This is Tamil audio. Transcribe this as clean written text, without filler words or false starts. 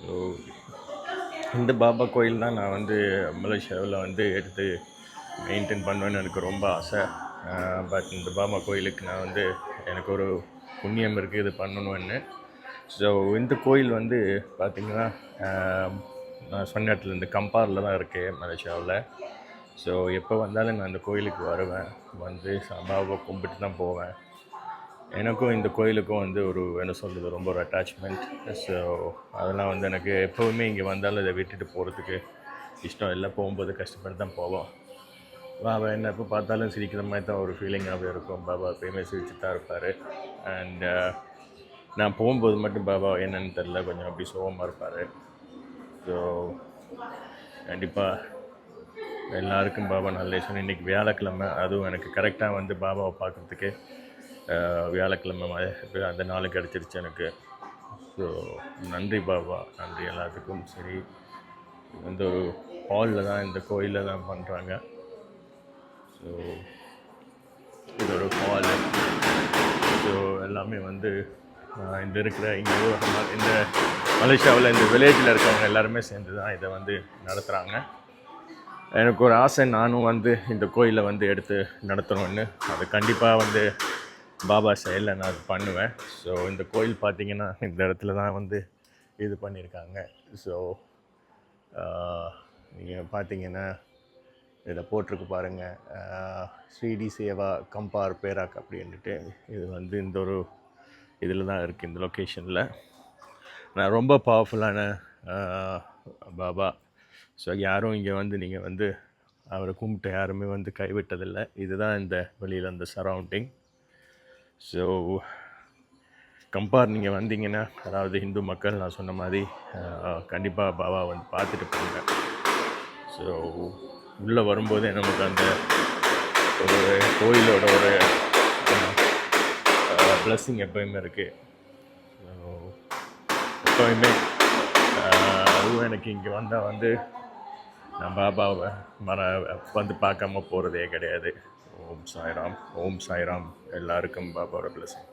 ஸோ இந்த பாபா கோயில் தான் நான் வந்து மலேசியாவில் வந்து எடுத்து மெயின்டைன் பண்ணுவேன்னு எனக்கு ரொம்ப ஆசை. பட் இந்த பாபா கோயிலுக்கு நான் வந்து எனக்கு ஒரு புண்ணியம் இருக்குது இது பண்ணணும்னு. ஸோ இந்த கோயில் வந்து பார்த்திங்கன்னா நான் சொன்ன இடத்துல இந்த கம்பாரில் தான் இருக்குது மலேசியாவில். ஸோ எப்போ வந்தாலும் நான் இந்த கோயிலுக்கு வருவேன், வந்து பாபாவை கும்பிட்டு தான் போவேன். எனக்கும் இந்த கோயிலுக்கும் வந்து ஒரு என்ன சொல்கிறது ரொம்ப ஒரு அட்டாச்மெண்ட். ஸோ அதெல்லாம் வந்து எனக்கு எப்போவுமே இங்கே வந்தாலும் இதை விட்டுட்டு போகிறதுக்கு இஷ்டம் இல்லை. போகும்போது கஷ்டப்பட்டு தான் போவோம். பாபா என்ன எப்போ பார்த்தாலும் சிரிக்கிற மாதிரி தான் ஒரு ஃபீலிங்காகவே இருக்கும். பாபா எப்பயுமே சிரிச்சு தான் இருப்பார். அண்ட் நான் போகும்போது மட்டும் பாபா என்னன்னு தெரில, கொஞ்சம் அப்படி சோகமாக இருப்பார். ஸோ கண்டிப்பாக எல்லாருக்கும் பாபா நல்ல சொன்ன. இன்றைக்கி வியாழக்கிழமை, அதுவும் எனக்கு கரெக்டாக வந்து பாபாவை பார்க்குறதுக்கு வியாழக்கிழமை அந்த நாள் கிடச்சிருச்சு எனக்கு. ஸோ நன்றி பாபா, நன்றி எல்லாத்துக்கும். சரி, இந்த ஒரு ஹாலில் தான், இந்த கோயிலில் தான் பண்ணுறாங்க. ஸோ இது ஒரு ஹாலு. ஸோ எல்லாமே வந்து இந்த இருக்கிற இங்கே இந்த மலேசியாவில் இந்த வில்லேஜில் இருக்கவங்க எல்லாருமே சேர்ந்து தான் இதை வந்து நடத்துகிறாங்க. எனக்கு ஒரு ஆசை, நானும் வந்து இந்த கோயிலை வந்து எடுத்து நடத்தணும்னு. அது கண்டிப்பாக வந்து பாபா செயலில் நான் அது பண்ணுவேன். ஸோ இந்த கோயில் பார்த்திங்கன்னா இந்த இடத்துல தான் வந்து இது பண்ணியிருக்காங்க. ஸோ நீங்கள் பார்த்தீங்கன்னா இதில் போட்டிருக்கு பாருங்கள், ஸ்ரீடி சேவா கம்பார் பேராக் அப்படின்ட்டு. இது வந்து இந்த ஒரு இதில் தான் இருக்குது, இந்த லொக்கேஷனில். நான் ரொம்ப பவர்ஃபுல்லான பாபா. ஸோ யாரும் இங்கே வந்து நீங்கள் வந்து அவரை கும்பிட்டு யாருமே வந்து கைவிட்டதில்லை. இதுதான் இந்த வெளியில் அந்த சரௌண்டிங். ஸோ கம்பார் நீங்கள் வந்தீங்கன்னா, அதாவது இந்து மக்கள், நான் சொன்ன மாதிரி கண்டிப்பாக பாபா வந்து பார்த்துட்டு போங்க. ஸோ உள்ளே வரும்போதே நமக்கு அந்த ஒரு கோயிலோட ஒரு பிளஸ்ஸிங் எப்போயுமே இருக்குது. ஸோ எப்போயுமே அதுவும் எனக்கு இங்கே வந்தால் வந்து நான் பாபாவை வந்து பார்க்காம போகிறதே கிடையாது. ஓம் சாய்ராம், ஓம் சாய்ராம். எல்லாருக்கும் பாபாவோட பிளஸ்ஸிங்.